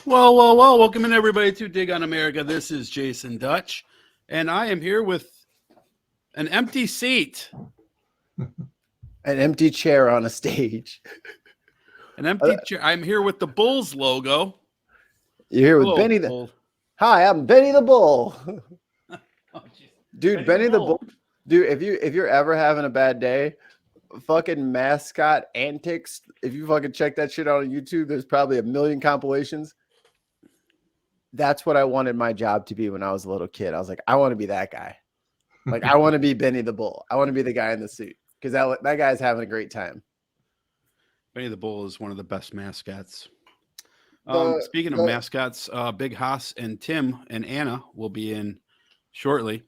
Well. Welcome in, everybody, to Dig on America. This is Jason Dutch, and I am here with an empty seat. An empty chair on a stage. An empty chair. I'm here with the Bulls logo. You're here with Hello, Benny the Bull. Hi, I'm Benny the Bull. Oh, Dude, Benny the Bull. Dude, if you're ever having a bad day, fucking mascot antics. If you fucking check that shit out on YouTube, there's probably a million compilations. That's what I wanted my job to be when I was a little kid. I was like, I want to be that guy. Like, I want to be Benny the Bull. I want to be the guy in the suit because that guy's having a great time. Benny the Bull is one of the best mascots. Speaking of mascots, Big Haas and Tim and Anna will be in shortly.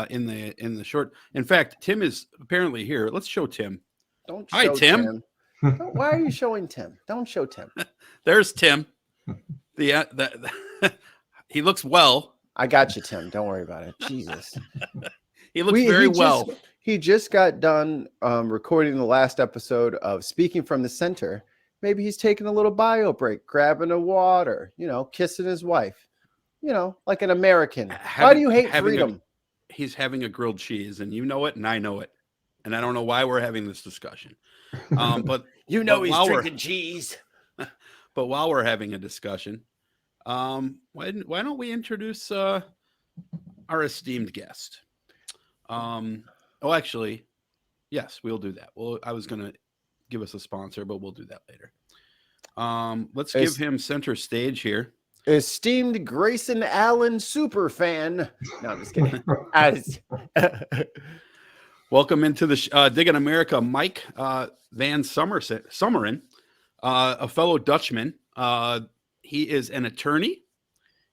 In the short. In fact, Tim is apparently here. Let's show Tim. Hi, Tim. Why are you showing Tim? Don't show Tim. There's Tim. He looks well. I got you, Tim. Don't worry about it. Jesus. He looks very well. He just got done recording the last episode of Speaking from the Center. Maybe he's taking a little bio break, grabbing a water, kissing his wife, like an American. Why do you hate freedom? He's having a grilled cheese, and you know it, and I know it. And I don't know why we're having this discussion. But he's drinking cheese. But while we're having a discussion, why don't we introduce our esteemed guest? Actually, yes, we'll do that. Well, I was going to give us a sponsor, but we'll do that later. Let's give him center stage here. Esteemed Grayson Allen super fan. No, I'm just kidding. Welcome into the Dig on America, Mike Van Someren, a fellow Dutchman. He is an attorney.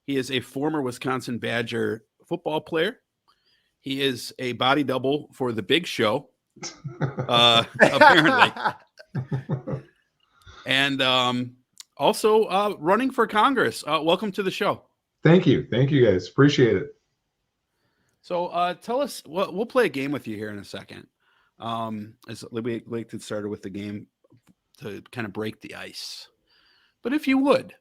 He is a former Wisconsin Badger football player. He is a body double for the Big Show, apparently. And also running for Congress. Welcome to the show. Thank you. Thank you, guys. Appreciate it. So tell us, we'll play a game with you here in a second. As we like to start with the game to kind of break the ice. But if you would,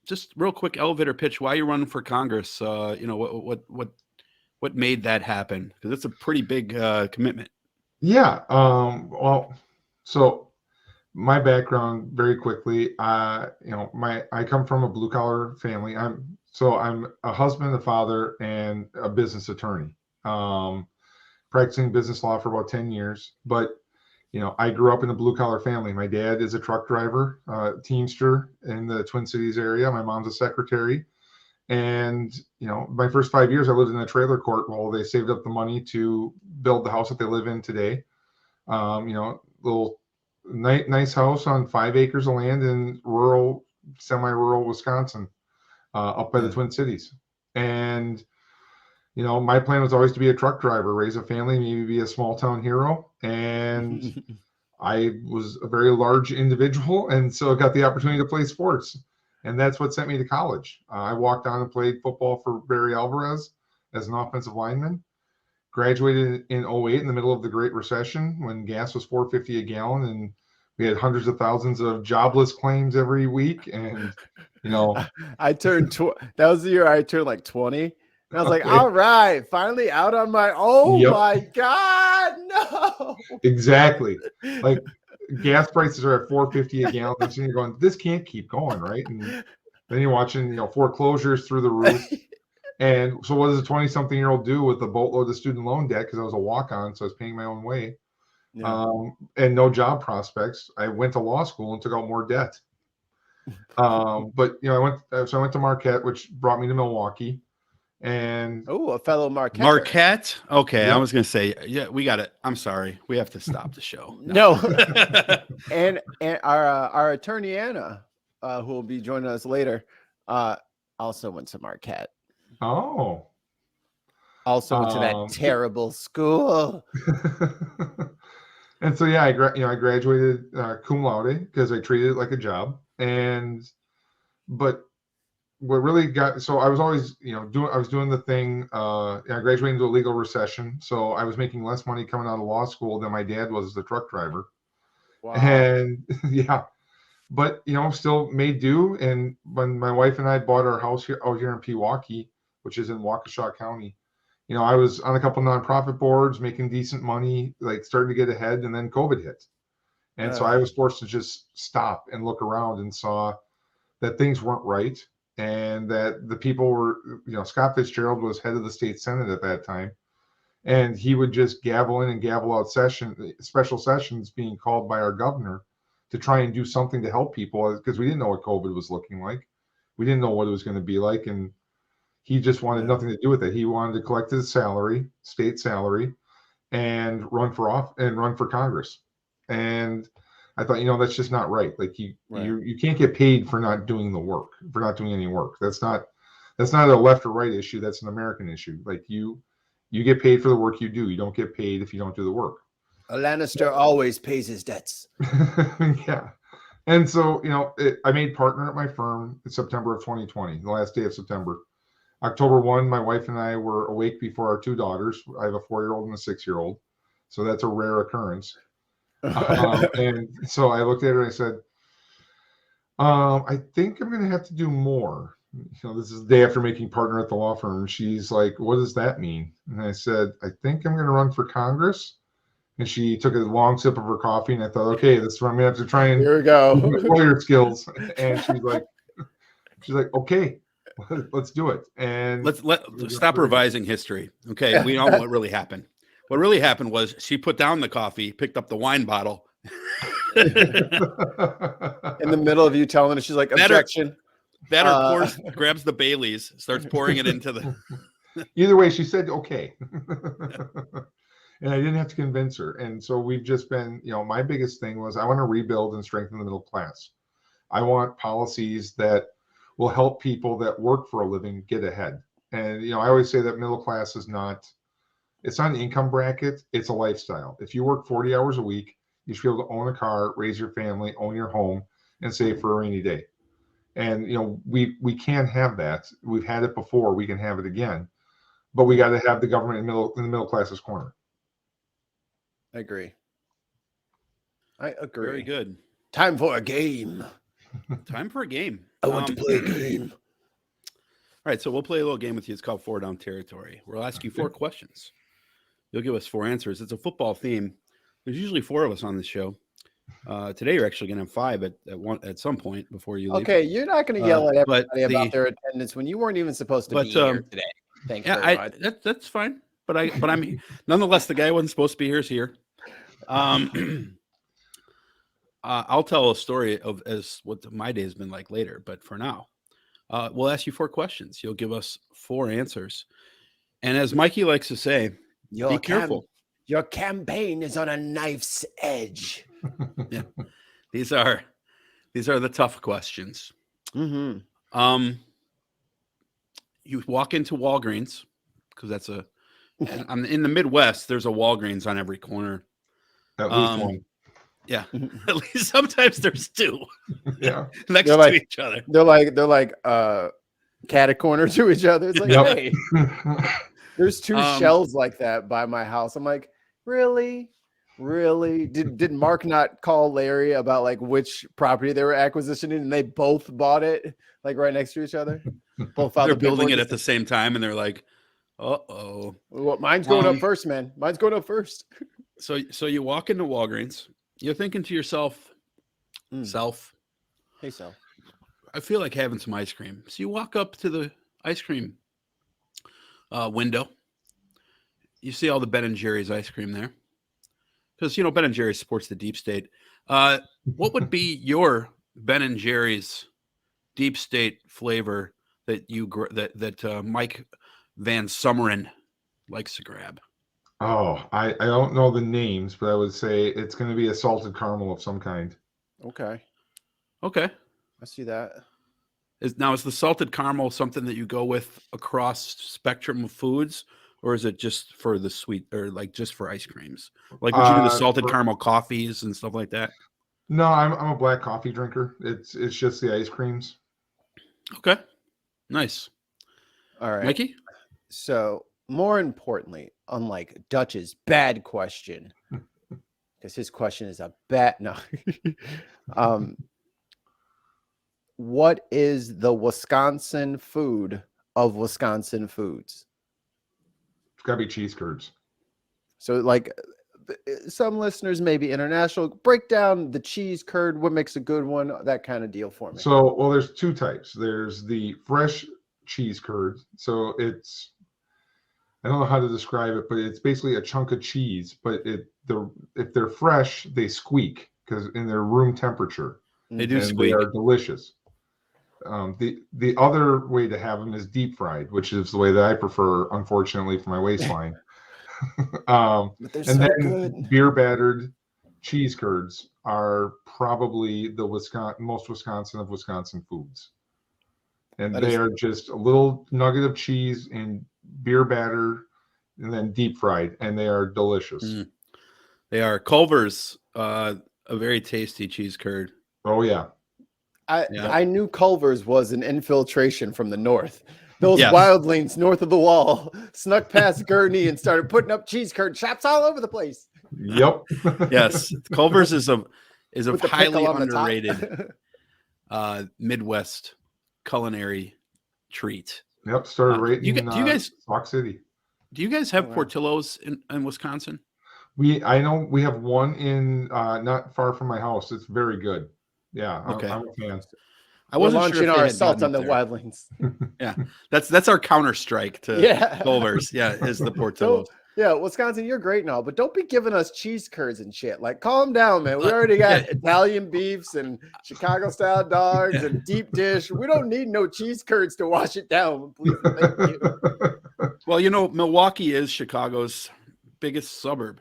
just real quick elevator pitch, why you're running for Congress, what made that happen? Because it's a pretty big commitment. Yeah. So my background very quickly, I come from a blue collar family. I'm a husband, a father, and a business attorney, practicing business law for about 10 years. But, I grew up in a blue collar family. My dad is a truck driver, teamster in the Twin Cities area. My mom's a secretary. And, my first 5 years, I lived in a trailer court while they saved up the money to build the house that they live in today. Little nice house on 5 acres of land in rural, semi-rural Wisconsin, up by the Twin Cities. And, my plan was always to be a truck driver, raise a family, maybe be a small town hero. And I was a very large individual. And so I got the opportunity to play sports. And that's what sent me to college. I walked on and played football for Barry Alvarez as an offensive lineman. Graduated in 2008 in the middle of the Great Recession when gas was $4.50 a gallon and we had hundreds of thousands of jobless claims every week. And, I turned, that was the year I turned like 20. And I was like, all right, finally out on my, my God, no. Exactly. Like, gas prices are at $4.50 a gallon. And you're going, this can't keep going, right? And then you're watching, foreclosures through the roof. And so what does a 20-something-year-old do with a boatload of student loan debt? Because I was a walk-on, so I was paying my own way. Yeah. And no job prospects. I went to law school and took out more debt. But I went to Marquette, which brought me to Milwaukee. And a fellow Marquette. Marquette? Okay, yeah. I was gonna say, yeah, we got it. I'm sorry, we have to stop the show. No. and our attorney Anna, who will be joining us later, also went to Marquette. Oh. Also went to that terrible school. And so I graduated cum laude because I treated it like a job. But what really got, so I was always, doing the thing, I graduated into a legal recession. So I was making less money coming out of law school than my dad was as a truck driver. Wow. And yeah, but still made do. And when my wife and I bought our house out here in Pewaukee, which is in Waukesha County, I was on a couple nonprofit boards, making decent money, like starting to get ahead, and then COVID hit. And so I was forced to just stop and look around and saw that things weren't right, and that the people were, Scott Fitzgerald was head of the state Senate at that time, and he would just gavel in and gavel out special sessions being called by our governor to try and do something to help people, because we didn't know what COVID was looking like. We didn't know what it was going to be like. And he just wanted nothing to do with it. He wanted to collect his salary, state salary, and run for Congress. And I thought, that's just not right. Like you can't get paid for not doing the work, for not doing any work. That's not a left or right issue. That's an American issue. Like you get paid for the work you do. You don't get paid if you don't do the work. A Lannister always pays his debts. Yeah. And so, I made partner at my firm in September of 2020, the last day of September. October 1, my wife and I were awake before our two daughters. I have a 4-year-old and a 6-year-old. So that's a rare occurrence. And so I looked at her and I said, I think I'm going to have to do more. This is the day after making partner at the law firm. She's like, what does that mean? And I said, I think I'm going to run for Congress. And she took a long sip of her coffee, and I thought, okay, this is what I'm going to have to try and here we go. lawyer skills. And she's like, okay, let's do it. And let's stop revising history. Okay, we know what really happened. What really happened was she put down the coffee, picked up the wine bottle. In the middle of you telling her, she's like, objection. Grabs the Baileys, starts pouring it into the. Either way, she said okay. And I didn't have to convince her. And so we've just been, my biggest thing was I want to rebuild and strengthen the middle class. I want policies that will help people that work for a living get ahead. And, I always say that middle class it's not an income bracket, it's a lifestyle. If you work 40 hours a week, you should be able to own a car, raise your family, own your home, and save for a rainy day. And, we can't have that. We've had it before. We can have it again. But we got to have the government in the middle class's corner. I agree. Very good. Time for a game. Time for a game. I want to play a game. All right, so we'll play a little game with you. It's called 4 Down Territory. We'll ask you 4 questions. You'll give us 4 answers. It's a football theme. There's usually 4 of us on this show. Today you're actually going to have 5 at some point before you leave. Okay, you're not going to yell at everybody about their attendance when you weren't even supposed to be here today. Thanks very much. That's fine. But I'm nonetheless, the guy who wasn't supposed to be here is here. I'll tell a story of as what my day has been like later, but for now, we'll ask you 4 questions. You'll give us 4 answers, and as Mikey likes to say, be careful. Your campaign is on a knife's edge. Yeah, these are the tough questions. Mm-hmm. You walk into Walgreens because I'm in the Midwest. There's a Walgreens on every corner. At least one. Yeah, at least sometimes there's 2. Yeah, next to each other. They're like cat a corner to each other. It's like, hey, there's 2 shells like that by my house. I'm like, really? Did Mark not call Larry about like which property they were acquisitioning, and they both bought it like right next to each other? Both they're building it at the same time, and they're like, uh-oh. Well, mine's going up first, man. Mine's going up first. So you walk into Walgreens. You're thinking to yourself, self. Hey, self. I feel like having some ice cream. So you walk up to the ice cream window. You see all the Ben & Jerry's ice cream there. Because, Ben & Jerry's supports the deep state. What would be your Ben & Jerry's deep state flavor that Mike Van Someren likes to grab? Oh, I don't know the names, but I would say it's going to be a salted caramel of some kind. Okay. I see that. Is the salted caramel something that you go with across spectrum of foods, or is it just for the sweet, or like just for ice creams? Like would you do the salted caramel coffees and stuff like that? No, I'm a black coffee drinker. It's just the ice creams. Okay, nice. All right, Mikey. So more importantly, unlike Dutch's bad question, because his question is a bad no. what is the Wisconsin food of Wisconsin foods? It's got to be cheese curds. So, like, some listeners may be international. Break down the cheese curd. What makes a good one? That kind of deal for me. So, well, there's two types. There's the fresh cheese curd. So it's, I don't know how to describe it, but it's basically a chunk of cheese. But if they're fresh, they squeak because in their room temperature. They do and squeak. They are delicious. The other way to have them is deep fried, which is the way that I prefer, unfortunately, for my waistline. But they're And so then good. beer battered cheese curds are probably the most Wisconsin of Wisconsin foods. And That they is- are just a little nugget of cheese in beer batter and then deep fried, and they are delicious. Mm. They are Culver's, a very tasty cheese curd. Oh yeah. I knew Culver's was an infiltration from the north. Those Yes. wildlings north of the wall snuck past Gurney and started putting up cheese curd shops all over the place. Yep. Yes, Culver's is a With the highly pickle on the top. underrated Midwest culinary treat. Yep. Started right do you in guys Sauk City. do you guys have Oh, wow. Portillo's in Wisconsin? I know we have one in not far from my house. It's very good. Yeah. Okay. I'm a fan. I We're wasn't launching sure if they our had assault gotten on up the there. wildlings. Yeah, that's our counter strike to Yeah. Culver's. Yeah, is the Portillo's. Yeah, Wisconsin, you're great and all, but don't be giving us cheese curds and shit. Like, calm down, man. We already got Italian beefs and Chicago style dogs and deep dish. We don't need no cheese curds to wash it down. Please, thank you. Well, Milwaukee is Chicago's biggest suburb.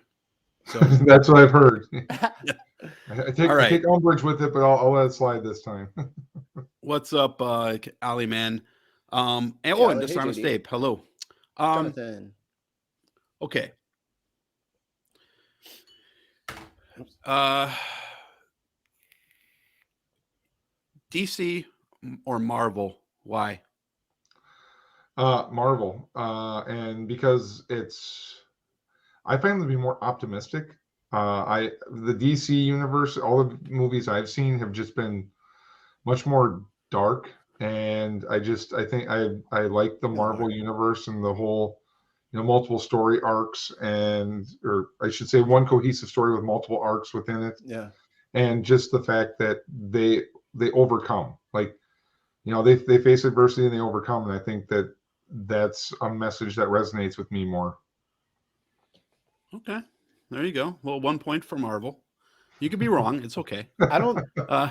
So That's what I've heard. All I right. take umbrage with it, but I'll let it slide this time. what's up, Ali man? And Yeah, and hey, Dishonest JD. Ape. Hello. Jonathan. Okay. DC or Marvel? Why? Marvel, and because I find them to be more optimistic. The DC universe, all the movies I've seen have just been much more dark, and I think I like the Marvel universe and the whole, multiple story arcs, or I should say one cohesive story with multiple arcs within it. Yeah. And just the fact that they overcome, like, they face adversity and they overcome, and I think that's a message that resonates with me more. Okay, there you go. Well, 1 point for Marvel. You could be wrong. It's okay. I was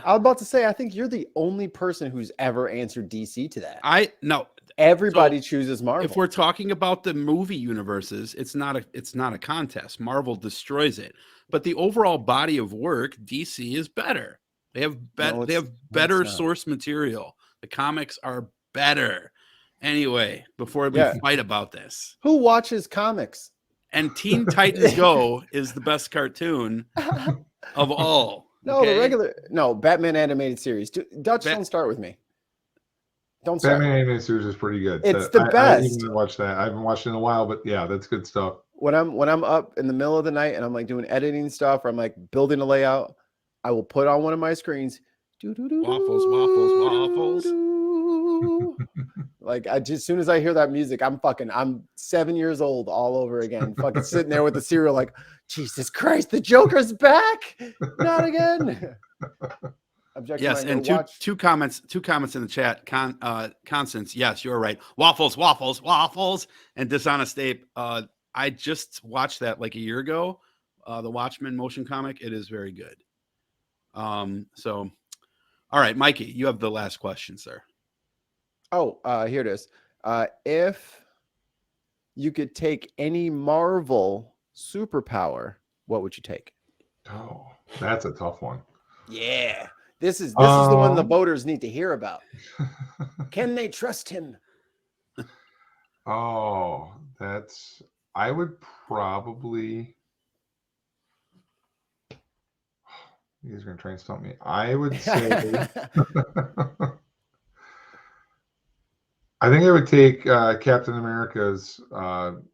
about to say, I think you're the only person who's ever answered DC to that. No. Everybody chooses Marvel. If we're talking about the movie universes, it's not a contest. Marvel destroys it. But the overall body of work, DC is better. They have better source material. The comics are better. Anyway, before we fight about this, who watches comics? And Teen Titans Go is the best cartoon of all. No, the Batman animated series. Dutch, don't start with me. Don't start. Batman animated series is pretty good. It's the best. I even watched that. I haven't watched it in a while, but yeah, that's good stuff. When I'm up in the middle of the night and I'm like doing editing stuff, or I'm like building a layout, I will put on one of my screens. Waffles. Like, as soon as I hear that music, I'm 7 years old all over again. Fucking sitting there with the cereal, like, Jesus Christ, the Joker's back. Not again. Yes, and two comments in the chat. Constance, yes, you're right. Waffles, and Dishonest Ape. I just watched that like a year ago. The Watchmen motion comic. It is very good. So, all right, Mikey, you have the last question, sir. Oh, here it is. If you could take any Marvel superpower, what would you take? Oh, that's a tough one. Yeah. This is the one the voters need to hear about. Can they trust him? Oh, I would probably. You guys are gonna try and stump me. I would say. I think I would take Captain America's. The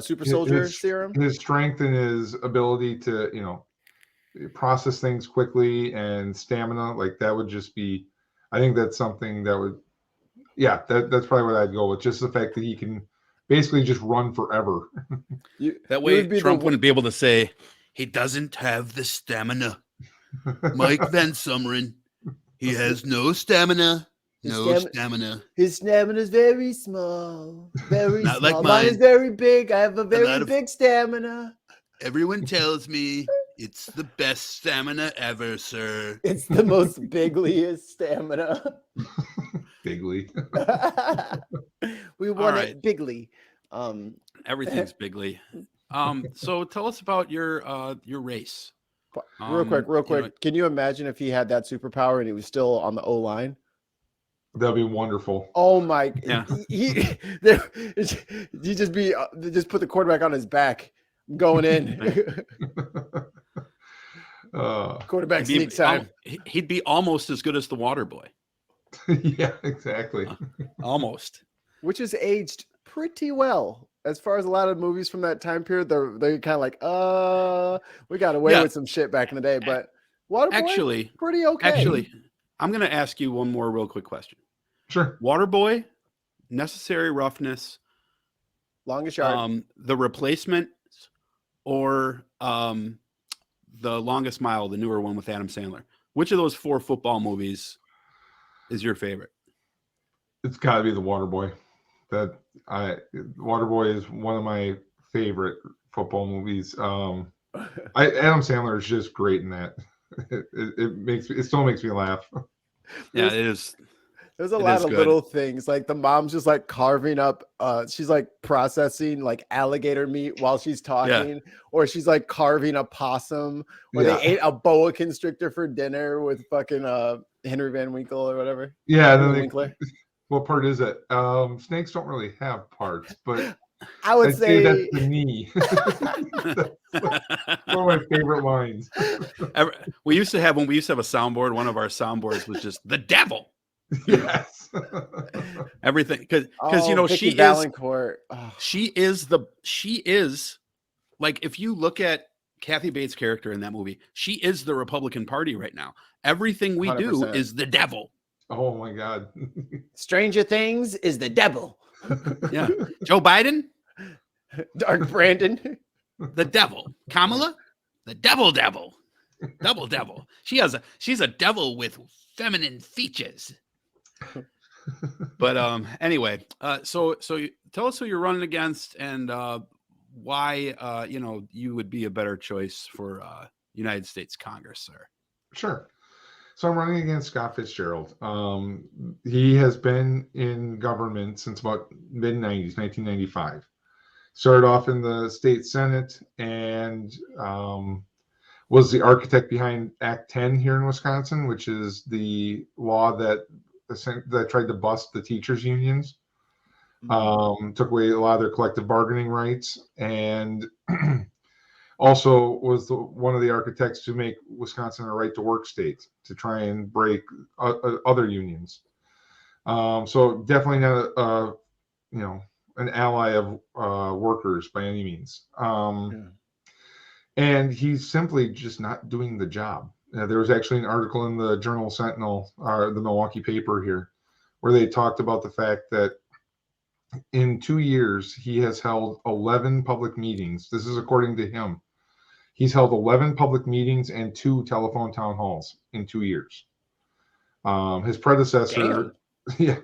super soldier serum. His strength and his ability to, process things quickly and stamina, like that would just be, I think that's something that would, yeah, that's probably what I'd go with. Just the fact that he can basically just run forever. That You way, would be Trump the wouldn't be able to say he doesn't have the stamina. Mike Van Someren, he has no stamina. His No stamina- stamina. His stamina is very small. Very Not like small. Mine is mine. very big. I have a lot very of- big stamina. Everyone tells me it's the best stamina ever, sir. It's the most bigliest stamina. Bigly. We won right. it bigly. Um, Everything's bigly. So tell us about your race. real quick. You know, Can you imagine if he had that superpower and he was still on the O line? That'd be wonderful. Oh my! Yeah. He just put the quarterback on his back, going in. Quarterback sneak time. He'd be almost as good as the Water Boy. Yeah, exactly. Almost. Which is aged pretty well. As far as a lot of movies from that time period, they're kind of like, we got away with some shit back in the day. But Waterboy, pretty okay. Actually, I'm going to ask you one more real quick question. Sure. Waterboy, Necessary Roughness, Longest Yard, The Replacement, or The Longest Mile, the newer one with Adam Sandler. Which of those 4 football movies is your favorite? It's got to be The Waterboy. Waterboy is one of my favorite football movies. Adam Sandler is just great in that. It still makes me laugh. Yeah, it is. There's a lot of little things, like the mom's just like carving up. She's like processing like alligator meat while she's talking, or she's like carving a possum, or they ate a boa constrictor for dinner with fucking Henry Van Winkle or whatever. Yeah, what part is it? Snakes don't really have parts, but I would say that's the knee. That's one of my favorite lines. When we used to have a soundboard, one of our soundboards was just the devil. Yes. Everything because Vicky Valancourt. She is like, if you look at Kathy Bates' character in that movie, she is the Republican Party right now. Everything we 100%. Do is the devil. Oh my God. Stranger Things is the devil. Yeah. Joe Biden, Dark Brandon, the devil. Kamala, the devil. She's a devil with feminine features. But anyway, so tell us who you're running against and why you would be a better choice for United States Congress, sir. Sure. So I'm running against Scott Fitzgerald. He has been in government since about mid-90s, 1995. Started off in the state Senate and was the architect behind Act 10 here in Wisconsin, which is the law that tried to bust the teachers' unions. Took away a lot of their collective bargaining rights, and also was one of the architects to make Wisconsin a right-to-work state to try and break other unions. So definitely not an ally of workers by any means. And he's simply just not doing the job. There was actually an article in the Journal Sentinel, the Milwaukee paper here, where they talked about the fact that in 2 years, he has held 11 public meetings. This is according to him. He's held 11 public meetings and 2 telephone town halls in 2 years. His predecessor, I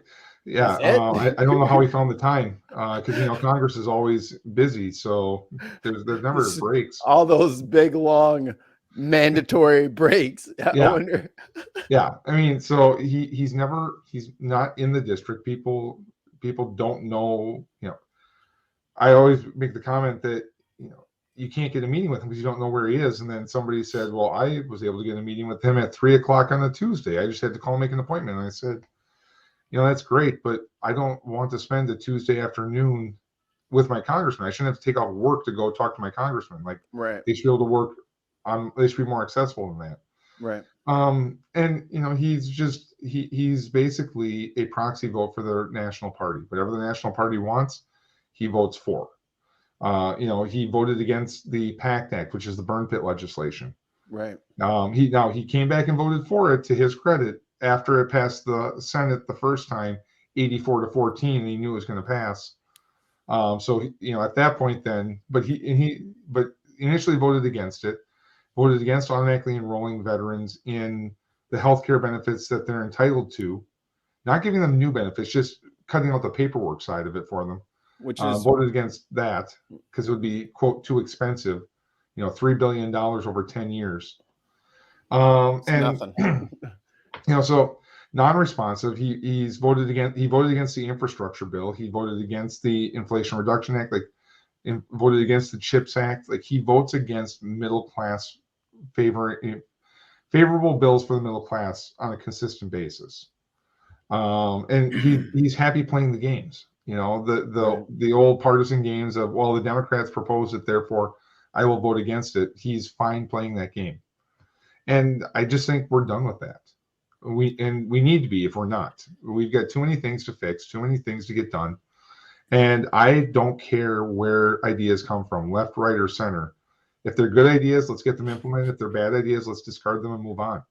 don't know how he found the time because Congress is always busy, so there's never breaks. All those big long mandatory breaks. Yeah. I mean, so he's not in the district. People don't know. I always make the comment that you can't get a meeting with him because you don't know where he is. And then somebody said, well, I was able to get a meeting with him at 3:00 on a Tuesday. I just had to call and make an appointment. And I said, that's great, but I don't want to spend a Tuesday afternoon with my congressman. I shouldn't have to take off work to go talk to my congressman. Like, they should be able to work on, they should be more accessible than that. Right. And he's basically a proxy vote for the national party. Whatever the national party wants, he votes for. He voted against the PACT Act, which is the burn pit legislation. Right. He came back and voted for it, to his credit, after it passed the Senate the first time, 84-14. And he knew it was going to pass. So at that point, then, but he initially voted against it. Voted against automatically enrolling veterans in the healthcare benefits that they're entitled to, not giving them new benefits, just cutting out the paperwork side of it for them. Which is Voted against that because it would be, quote, too expensive. $3 billion over 10 years. nothing. So non-responsive. He voted against the infrastructure bill. He voted against the Inflation Reduction Act, voted against the CHIPS Act. Like, he votes against middle class favorable bills for the middle class on a consistent basis. And he's happy playing the games. The old partisan games of, well, the Democrats proposed it, therefore I will vote against it. He's fine playing that game. And I just think we're done with that. We need to be, if we're not. We've got too many things to fix, too many things to get done. And I don't care where ideas come from, left, right, or center. If they're good ideas, let's get them implemented. If they're bad ideas, let's discard them and move on.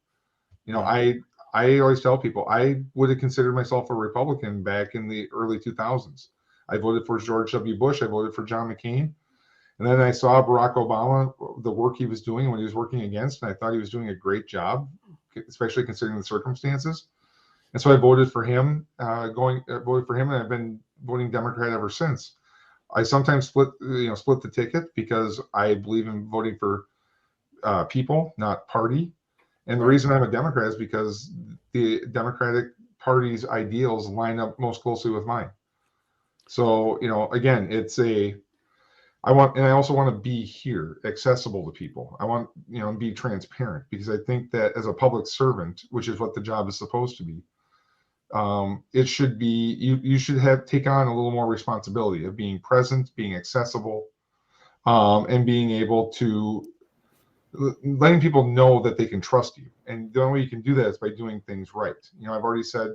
I always tell people I would have considered myself a Republican back in the early 2000s. I voted for George W. Bush. I voted for John McCain. And then I saw Barack Obama, the work he was doing, when he was working against, and I thought he was doing a great job, especially considering the circumstances. And so I voted for him, and I've been voting Democrat ever since. I sometimes split the ticket because I believe in voting for people, not party. And the reason I'm a Democrat is because the Democratic Party's ideals line up most closely with mine. So, again, I also want to be here, accessible to people. I want, be transparent, because I think that as a public servant, which is what the job is supposed to be, it should be, you should take on a little more responsibility of being present, being accessible, and being able to letting people know that they can trust you. And the only way you can do that is by doing things right. I've already said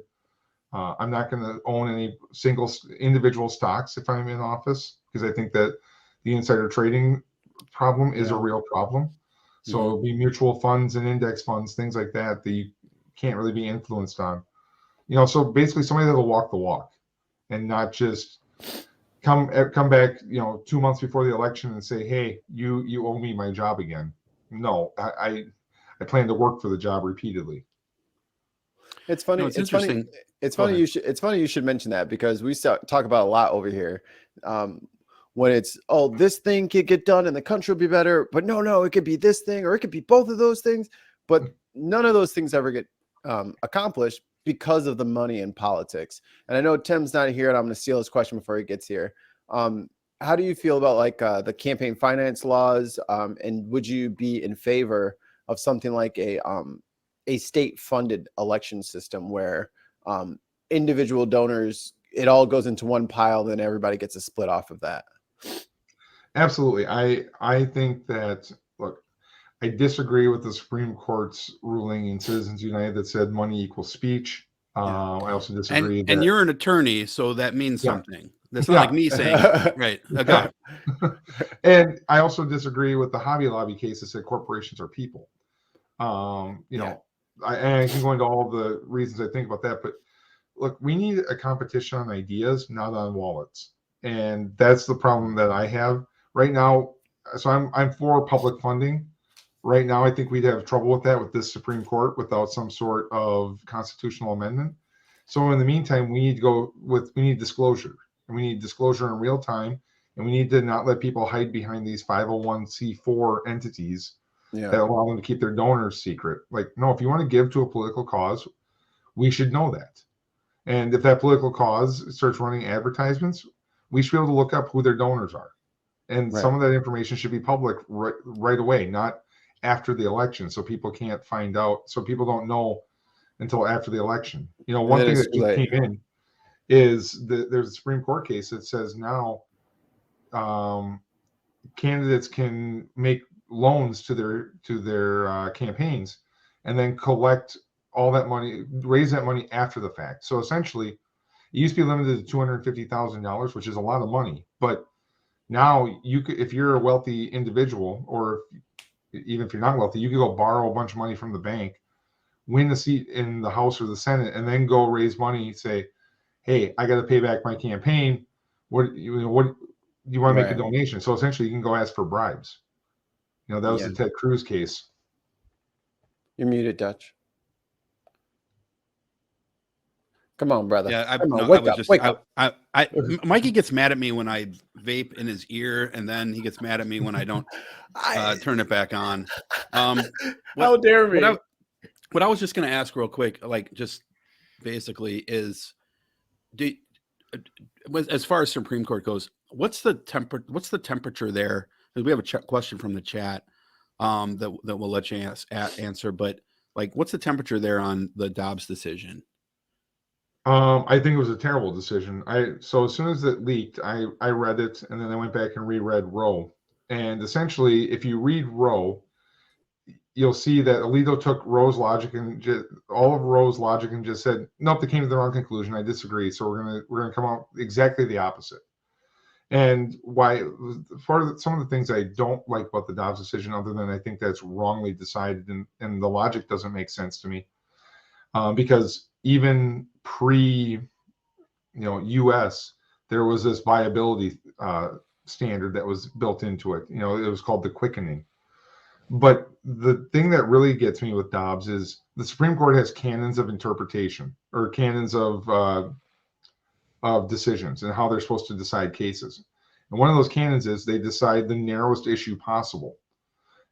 I'm not going to own any single individual stocks if I'm in office, because I think that the insider trading problem is a real problem. So it'll be mutual funds and index funds, things like that you can't really be influenced on. So basically somebody that'll walk the walk and not just come back, 2 months before the election and say, hey, you owe me my job again. No, I plan to work for the job repeatedly. It's funny. It's interesting. It's funny. It's funny you should mention that, because we talk about a lot over here. When it's, this thing could get done and the country will be better, but no, it could be this thing, or it could be both of those things. But none of those things ever get accomplished because of the money in politics. And I know Tim's not here, and I'm going to steal his question before he gets here. How do you feel about the campaign finance laws? And would you be in favor of something like a state-funded election system where individual donors, it all goes into one pile, then everybody gets a split off of that? Absolutely. I think that, look, I disagree with the Supreme Court's ruling in Citizens United that said money equals speech. I also disagree. And you're an attorney, so that means something. That's not like me saying it. Right. Okay. And I also disagree with the Hobby Lobby case that said corporations are people. I can go into all the reasons I think about that, but look, we need a competition on ideas, not on wallets. And that's the problem that I have right now. So I'm for public funding. Right now, I think we'd have trouble with that with this Supreme Court without some sort of constitutional amendment. So in the meantime, we need disclosure. And we need disclosure in real time. And we need to not let people hide behind these 501c4 entities that allow them to keep their donors secret. Like, no, if you want to give to a political cause, we should know that. And if that political cause starts running advertisements, we should be able to look up who their donors are. And some of that information should be public right away, not after the election, so people can't find out, so people don't know until after the election. One thing that just came in is there's a Supreme Court case that says now candidates can make loans to their campaigns and then collect all that money, raise that money after the fact. So essentially, it used to be limited to $250,000, which is a lot of money. But now you could, if you're a wealthy individual, or even if you're not wealthy, you could go borrow a bunch of money from the bank, win a seat in the House or the Senate, and then go raise money, say, hey, I got to pay back my campaign. What do you want to make a donation? So essentially you can go ask for bribes. That was the Ted Cruz case. You're muted, Dutch. Come on, brother. Yeah, wake up. Mikey gets mad at me when I vape in his ear, and then he gets mad at me when I don't turn it back on. How dare me? What I was just going to ask real quick, like just basically is, as far as Supreme Court goes, what's the temperature there? Because we have a question from the chat that we'll let you answer, but like, what's the temperature there on the Dobbs decision? I think it was a terrible decision. So as soon as it leaked, I read it, and then I went back and reread Roe. And essentially, if you read Roe, you'll see that Alito took Roe's logic and all of Roe's logic and just said, nope, they came to the wrong conclusion. I disagree. So we're gonna come out exactly the opposite. And why? For some of the things I don't like about the Dobbs decision, other than I think that's wrongly decided, and the logic doesn't make sense to me, because even pre, U.S., there was this viability standard that was built into it. It was called the quickening. But the thing that really gets me with Dobbs is the Supreme Court has canons of interpretation, or canons of decisions and how they're supposed to decide cases. And one of those canons is they decide the narrowest issue possible,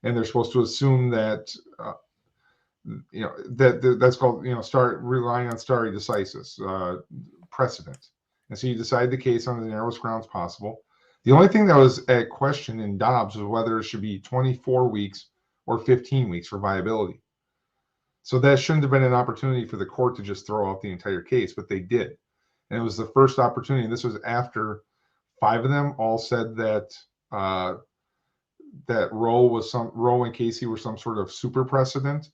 and they're supposed to assume that that's called start relying on stare decisis precedent. And so you decide the case on the narrowest grounds possible. The only thing that was at question in Dobbs was whether it should be 24 weeks or 15 weeks for viability. So that shouldn't have been an opportunity for the court to just throw out the entire case, but they did. And it was the first opportunity. And this was after 5 of them all said that that Roe and Casey were some sort of super precedent,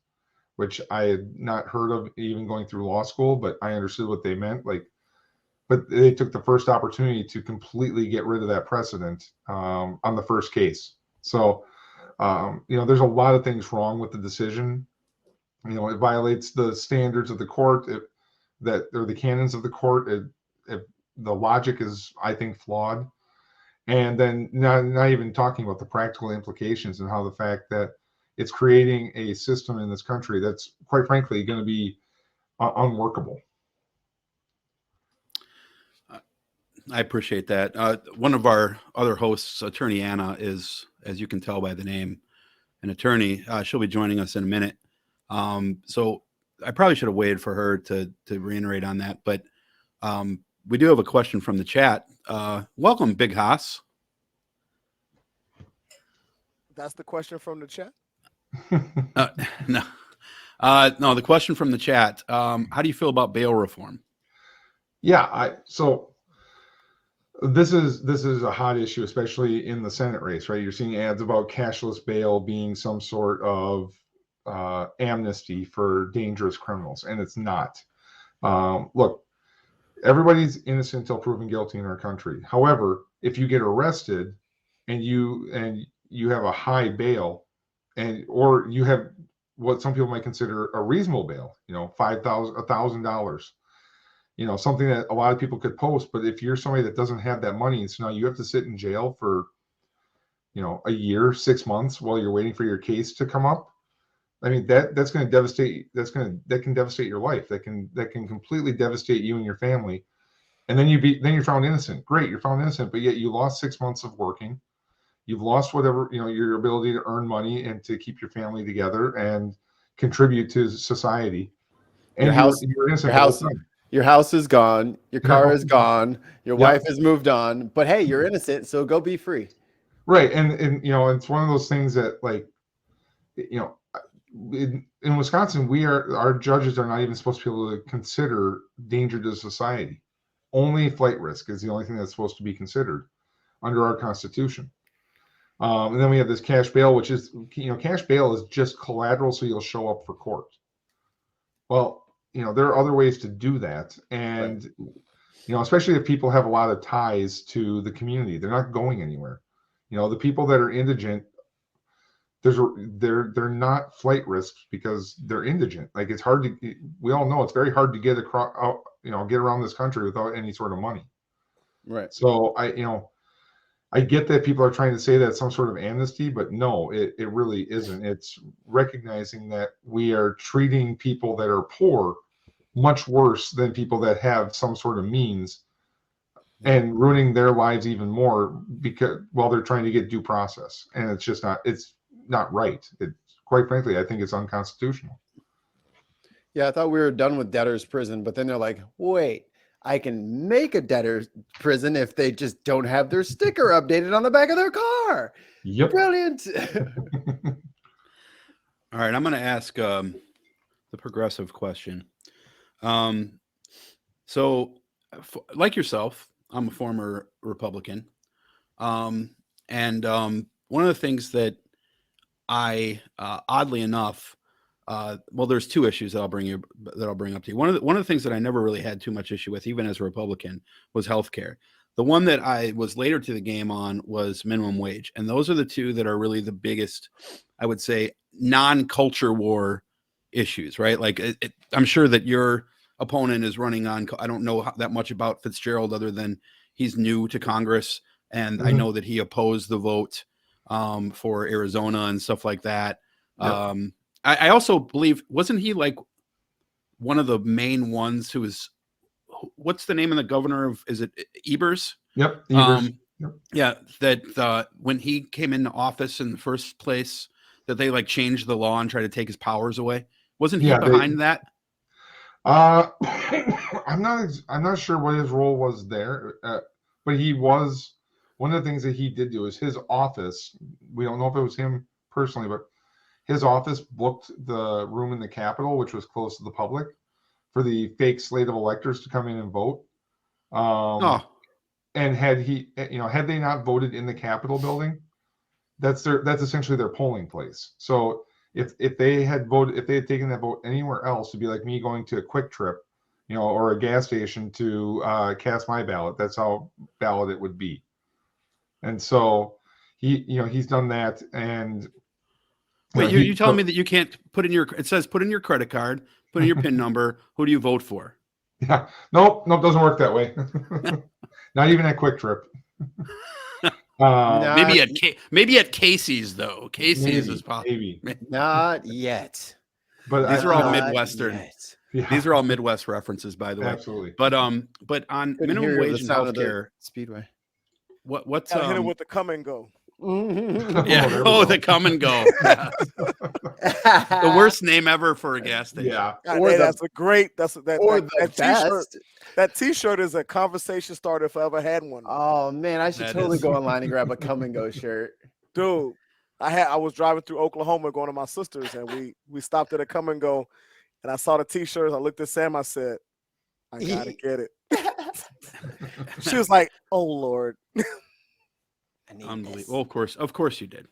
which I had not heard of even going through law school, but I understood what they meant. But they took the first opportunity to completely get rid of that precedent on the first case. So, there's a lot of things wrong with the decision. It violates the standards of the court, or the canons of the court. The logic is, I think, flawed. And then not even talking about the practical implications and how the fact that it's creating a system in this country that's, quite frankly, going to be unworkable. I appreciate that. One of our other hosts, Attorney Anna, is, as you can tell by the name, an attorney. She'll be joining us in a minute. So I probably should have waited for her to reiterate on that. But we do have a question from the chat. Welcome, Big Haas. That's the question from the chat? No. No, the question from the chat. How do you feel about bail reform? Yeah, so this is a hot issue, especially in the Senate race, right? You're seeing ads about cashless bail being some sort of amnesty for dangerous criminals, and it's not. Look, everybody's innocent until proven guilty in our country. However, if you get arrested and you have a high bail, or you have what some people might consider a reasonable bail, $5,000, $1,000. Something that a lot of people could post, but if you're somebody that doesn't have that money, and so now you have to sit in jail for, a year, 6 months while you're waiting for your case to come up. I mean, that's going to devastate. That can devastate your life. That can completely devastate you and your family. And then you're found innocent. Great, you're found innocent, but yet you lost 6 months of working. You've lost whatever, your ability to earn money and to keep your family together and contribute to society. And you're innocent the whole time. Your house is gone. Your car is gone. Your wife has moved on. But hey, you're innocent, so go be free. Right, and it's one of those things that, in Wisconsin, our judges are not even supposed to be able to consider danger to society. Only flight risk is the only thing that's supposed to be considered under our Constitution. And then we have this cash bail, which is, cash bail is just collateral, so you'll show up for court. Well, there are other ways to do that. And, especially if people have a lot of ties to the community, they're not going anywhere. The people that are indigent, they're not flight risks because they're indigent. Like it's hard to, we all know it's very hard to get across, get around this country without any sort of money. Right. So I get that people are trying to say that's some sort of amnesty, but no, it really isn't. It's recognizing that we are treating people that are poor much worse than people that have some sort of means, and ruining their lives even more because while they're trying to get due process. And it's not right. It, quite frankly, I think it's unconstitutional. Yeah, I thought we were done with debtor's prison, but then they're like, wait, I can make a debtor's prison if they just don't have their sticker updated on the back of their car. Yep. Brilliant. All right, I'm going to ask the progressive question. So, like yourself, I'm a former Republican, and one of the things that I, oddly enough, well, there's two issues that I'll bring up to you. One of the things that I never really had too much issue with, even as a Republican, was healthcare. The one that I was later to the game on was minimum wage, and those are the two that are really the biggest, I would say, non-culture war issues, right? Like I'm sure that your opponent is running on, I don't know that much about Fitzgerald other than he's new to Congress, and I know that he opposed the vote for Arizona and stuff like that. Yep. I also believe, wasn't he like one of the main ones who was, what's the name of the governor of, is it Ebers? Yep. Evers. Yep. Yeah, that when he came into office in the first place, that they like changed the law and tried to take his powers away. Wasn't he behind that? I'm not sure what his role was there, but he was, one of the things that he did do is his office. We don't know if it was him personally, but his office booked the room in the Capitol, which was close to the public, for the fake slate of electors to come in and vote. And had they not voted in the Capitol building, that's essentially their polling place. So if they had taken that vote anywhere else, it'd be like me going to a Quick Trip, or a gas station to cast my ballot. That's how ballot it would be. And so he's done that. And wait, you telling me that you can't put in it says put in your credit card, put in your PIN number. Who do you vote for? Yeah, nope, doesn't work that way. Not even at Quick Trip. Maybe at Casey's though. Casey's is possible. Maybe Not yet. But these are all Midwestern. Yeah. These are all Midwest references, by the way. Absolutely. But on minimum wage and healthcare, Speedway. What's hit him with the come and go. Yeah. The come and go. Yeah. The worst name ever for a gas station. Yeah. That's a great. That T-shirt. T-shirt. That T-shirt is a conversation starter if I ever had one. Oh man, I should totally go online and grab a come and go shirt. Dude, I was driving through Oklahoma going to my sister's, and we stopped at a come and go, and I saw the T-shirts. I looked at Sam. I said, I gotta get it. She was like, "Oh Lord." Unbelievable. Well, of course you did.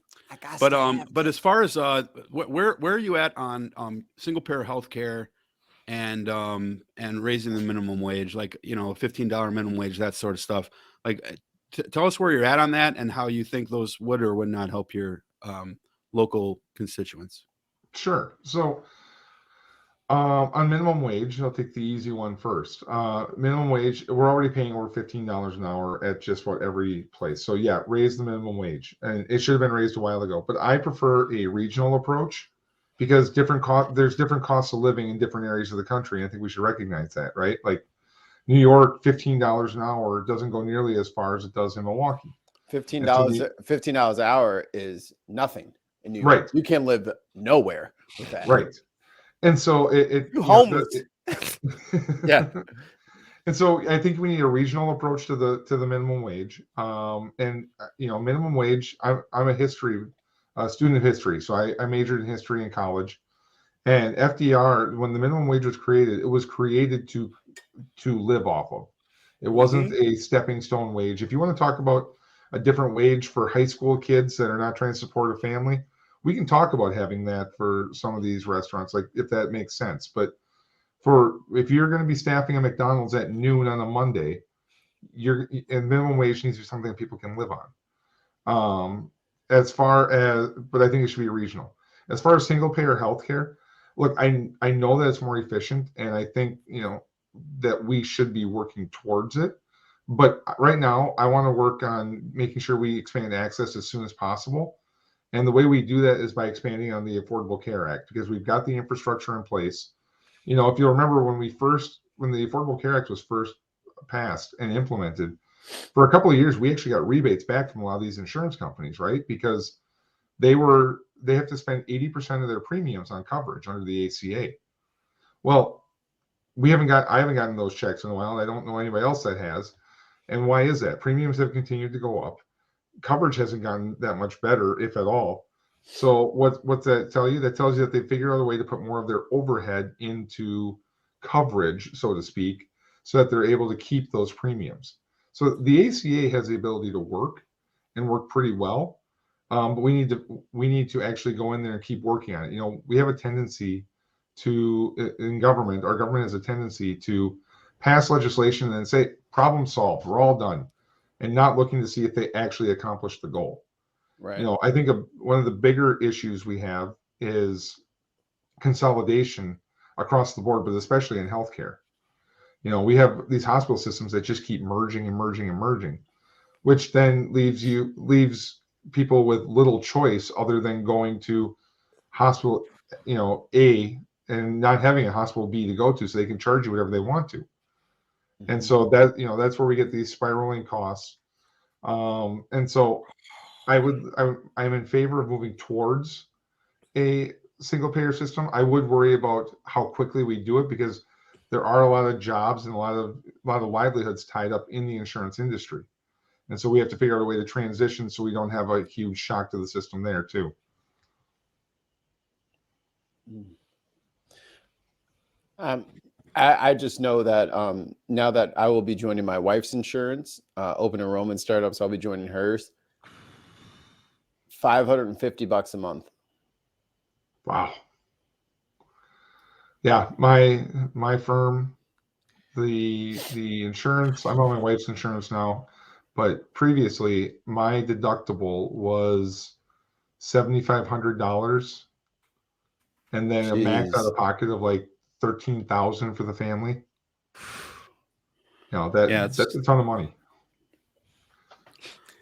But as far as where are you at on single payer health care and raising the minimum wage, like $15 minimum wage, that sort of stuff? Like, tell us where you're at on that and how you think those would or would not help your local constituents. Sure. So on minimum wage, I'll take the easy one first. Minimum wage, we're already paying over $15 an hour at just about every place. So yeah, raise the minimum wage, and it should have been raised a while ago. But I prefer a regional approach because there's different costs of living in different areas of the country. And I think we should recognize that, right? Like New York, $15 an hour doesn't go nearly as far as it does in Milwaukee. $15 an hour is nothing in New York. Right. You can live nowhere with that. Right. And so you homeless. Yeah. And so I think we need a regional approach to the minimum wage. Minimum wage. I'm a student of history, so I majored in history in college. And FDR, when the minimum wage was created, it was created to live off of. It wasn't a stepping stone wage. If you want to talk about a different wage for high school kids that are not trying to support a family, we can talk about having that for some of these restaurants, like if that makes sense. But if you're going to be staffing a McDonald's at noon on a Monday, and minimum wage needs to be something that people can live on. as far as, but I think it should be regional. As far as single payer healthcare, look, I know that it's more efficient, and I think that we should be working towards it. But right now, I want to work on making sure we expand access as soon as possible. And the way we do that is by expanding on the Affordable Care Act, because we've got the infrastructure in place. If you remember when the Affordable Care Act was first passed and implemented, for a couple of years, we actually got rebates back from a lot of these insurance companies, right? Because they have to spend 80% of their premiums on coverage under the ACA. Well, I haven't gotten those checks in a while. I don't know anybody else that has. And why is that? Premiums have continued to go up. Coverage hasn't gotten that much better, if at all. So what's that tell you? That tells you that they figured out a way to put more of their overhead into coverage, so to speak, so that they're able to keep those premiums. So the ACA has the ability to work and work pretty well, but we need to actually go in there and keep working on it. We have a tendency in government, our government has a tendency to pass legislation and say, problem solved, we're all done, and not looking to see if they actually accomplish the goal. Right. I think one of the bigger issues we have is consolidation across the board, but especially in healthcare. We have these hospital systems that just keep merging and merging and merging, which then leaves people with little choice other than going to hospital, A, and not having a hospital B to go to, so they can charge you whatever they want to. And so that's where we get these spiraling costs. And so I'm in favor of moving towards a single payer system. I would worry about how quickly we do it, because there are a lot of jobs and a lot of livelihoods tied up in the insurance industry. And so we have to figure out a way to transition so we don't have a huge shock to the system there too. I just know that now that I will be joining my wife's insurance, open enrollment startup, so I'll be joining hers. $550 a month. Wow. Yeah, my firm, the insurance, I'm on my wife's insurance now, but previously my deductible was $7,500, and then a max out of pocket of like $13,000 for the family. That's a ton of money.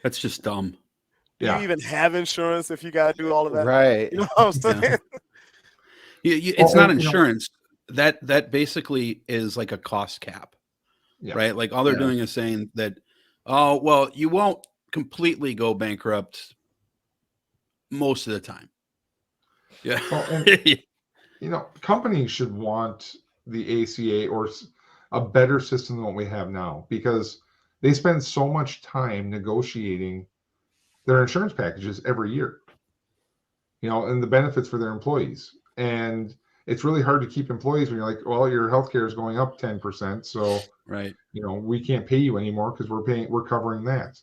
That's just dumb. Do you even have insurance if you got to do all of that? Right. You know what I'm saying? It's not insurance. That basically is like a cost cap, right? Like all they're doing is saying that, oh, well, you won't completely go bankrupt most of the time. Yeah. Well, companies should want the ACA or a better system than what we have now, because they spend so much time negotiating their insurance packages every year, and the benefits for their employees. And it's really hard to keep employees when you're like, well, your healthcare is going up 10%. So, right. We can't pay you anymore because we're covering that.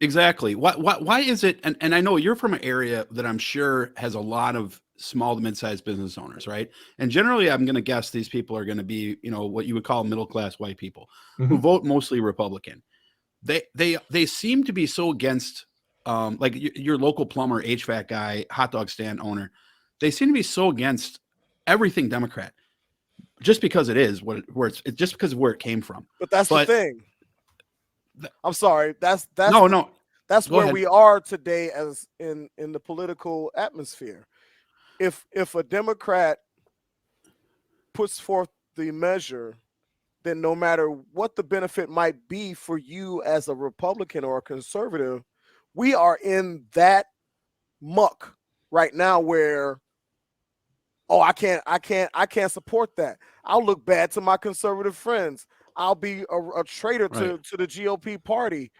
Exactly. Why is it? And I know you're from an area that I'm sure has a lot of small to mid-sized business owners, right? And generally, I'm going to guess these people are going to be, what you would call middle-class white people who vote mostly Republican. They seem to be so against, like your local plumber, HVAC guy, hot dog stand owner. They seem to be so against everything Democrat, just because it is just because of where it came from. But that's the thing. I'm sorry. That's That's Go where ahead. we are today as in the political atmosphere. If a Democrat puts forth the measure, then no matter what the benefit might be for you as a Republican or a conservative, we are in that muck right now where, oh, I can't support that. I'll look bad to my conservative friends. I'll be a traitor to the GOP party.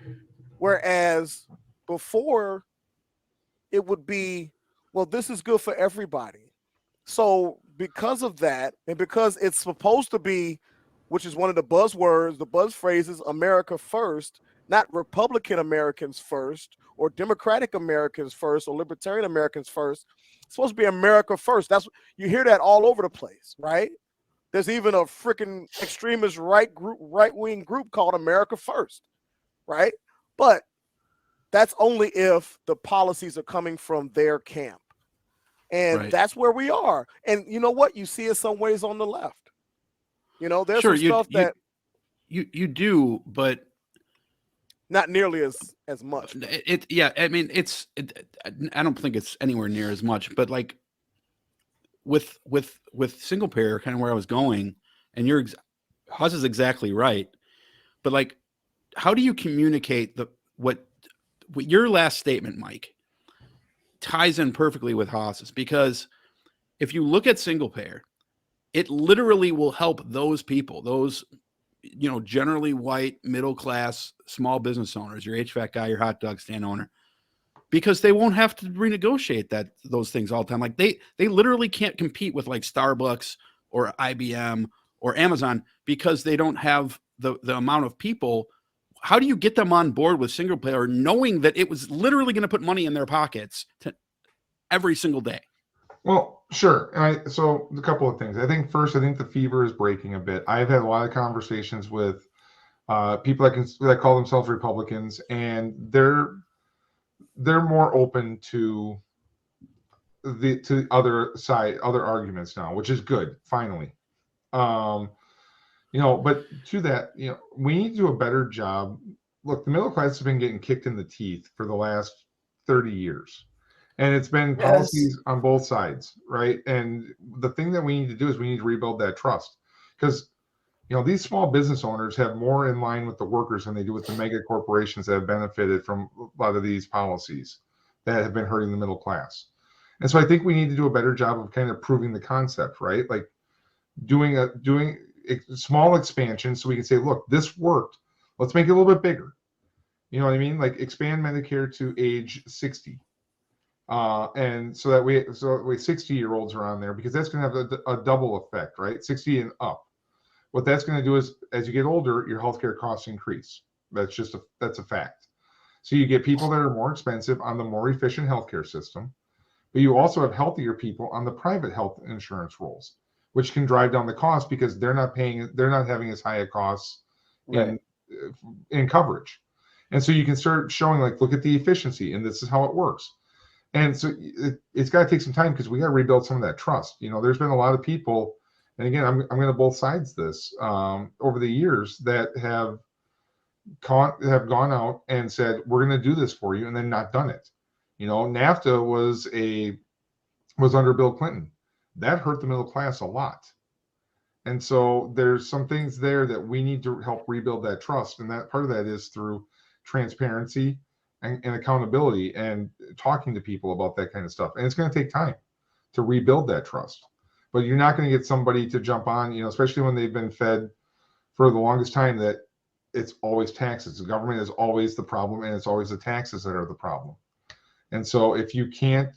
Whereas before it would be, well, this is good for everybody. So because of that, and because it's supposed to be, which is one of the buzzwords, the buzz phrases, America first, not Republican Americans first, or Democratic Americans first, or Libertarian Americans first. It's supposed to be America first. You hear that all over the place, right? There's even a freaking extremist right-wing group called America First, right? But that's only if the policies are coming from their camp. And that's where we are. And you know what? You see it some ways on the left. You know, there's some stuff that you do, but not nearly as much. I mean, I don't think it's anywhere near as much, but like with single payer, kind of where I was going, and Huz is exactly right. But like, how do you communicate what your last statement, Mike, ties in perfectly with Haas's? Because if you look at single payer, it literally will help those people, those, generally white, middle class, small business owners, your HVAC guy, your hot dog stand owner, because they won't have to renegotiate those things all the time. Like they literally can't compete with like Starbucks or IBM or Amazon because they don't have the amount of people. How do you get them on board with single payer, knowing that it was literally going to put money in their pockets every single day? Well, sure. So a couple of things. I think the fever is breaking a bit. I've had a lot of conversations with people that call themselves Republicans, and they're more open to other arguments now, which is good. Finally, but to that, we need to do a better job. Look, the middle class has been getting kicked in the teeth for the last 30 years. And it's been policies on both sides, right? And the thing that we need to do is we need to rebuild that trust, because these small business owners have more in line with the workers than they do with the mega corporations that have benefited from a lot of these policies that have been hurting the middle class. And so I think we need to do a better job of kind of proving the concept, right? Like doing a small expansion so we can say, look, this worked. Let's make it a little bit bigger. You know what I mean? Like expand Medicare to age 60. And so that way 60-year-olds are on there, because that's going to have a double effect, right? 60 and up. What that's going to do is, as you get older, your healthcare costs increase. That's a fact. So you get people that are more expensive on the more efficient healthcare system, but you also have healthier people on the private health insurance rolls, which can drive down the cost because they're not having as high a costs in coverage. And so you can start showing, like, look at the efficiency, and this is how it works. And so it's got to take some time, because we got to rebuild some of that trust. There's been a lot of people, and again, I'm going to both sides this, over the years that have gone out and said, we're going to do this for you, and then not done it. NAFTA was under Bill Clinton. That hurt the middle class a lot. And so there's some things there that we need to help rebuild that trust. And that part of that is through transparency and accountability and talking to people about that kind of stuff. And it's going to take time to rebuild that trust. But you're not going to get somebody to jump on, especially when they've been fed for the longest time that it's always taxes. The government is always the problem, and it's always the taxes that are the problem. And so if you can't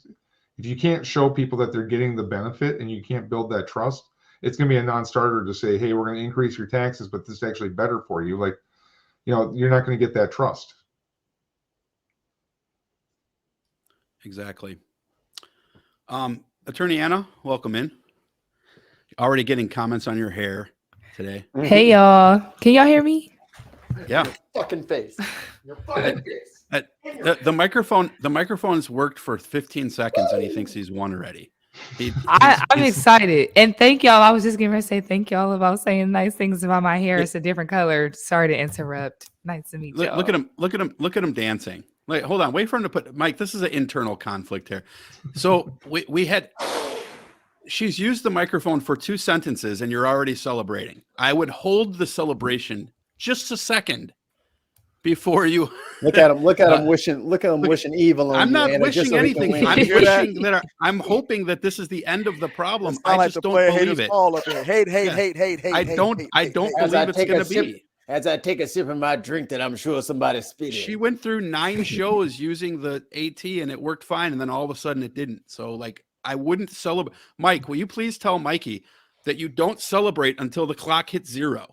show people that they're getting the benefit, and you can't build that trust, it's going to be a non-starter to say, hey, we're going to increase your taxes, but this is actually better for you. Like, you're not going to get that trust. Exactly. Attorney Anna, welcome in. Already getting comments on your hair today. Hey, y'all. Can y'all hear me? Yeah. Your fucking face. Your fucking face. The microphone's worked for 15 seconds, and he thinks he's won already. I'm excited. And thank y'all. I was just going to say thank y'all about saying nice things about my hair. It's a different color. Sorry to interrupt. Nice to meet y'all. Look at him dancing. Like, hold on, wait for him to put Mike. This is an internal conflict here. So she's used the microphone for 2 sentences, and you're already celebrating. I would hold the celebration just a second before you look at him wishing evil on you. I'm not Anna, wishing anything. I'm hoping that this is the end of the problem. I just don't believe it. Hate. I don't believe it's going to be. As I take a sip of my drink that I'm sure somebody's spitting. She went through 9 shows using the AT, and it worked fine, and then all of a sudden it didn't. So, like, I wouldn't celebrate. Mike, will you please tell Mikey that you don't celebrate until the clock hits 0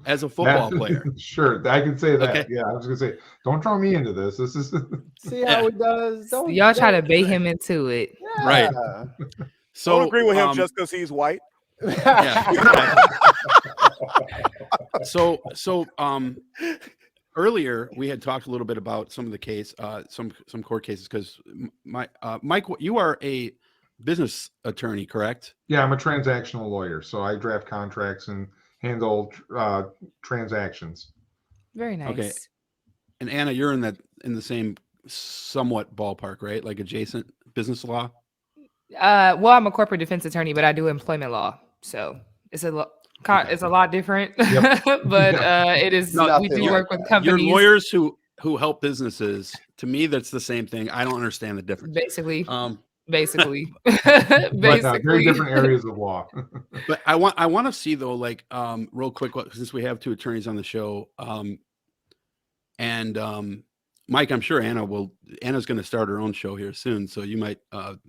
as a football player? Sure, I can say that. Okay. Yeah, I was going to say, don't draw me into this. This is See how he does. Y'all try to bait him into it. Yeah. Right. So don't agree with him just because he's white. Yeah. So earlier we had talked a little bit about some of the case, some court cases, because Mike, you are a business attorney, correct? Yeah, I'm a transactional lawyer, so I draft contracts and handle transactions. Very nice. Okay. And Anna, you're in the same somewhat ballpark, right? Like adjacent business law. Well, I'm a corporate defense attorney, but I do employment law, so it's it's a lot different. Yep. But Yeah. it is we Nothing do like work with that. companies. You're lawyers who help businesses. To me, that's the same thing. I don't understand the difference. Basically, But very basically. different areas of law. But I want to see though, like real quick, since we have two attorneys on the show, and Mike, I'm sure Anna's going to start her own show here soon, so you might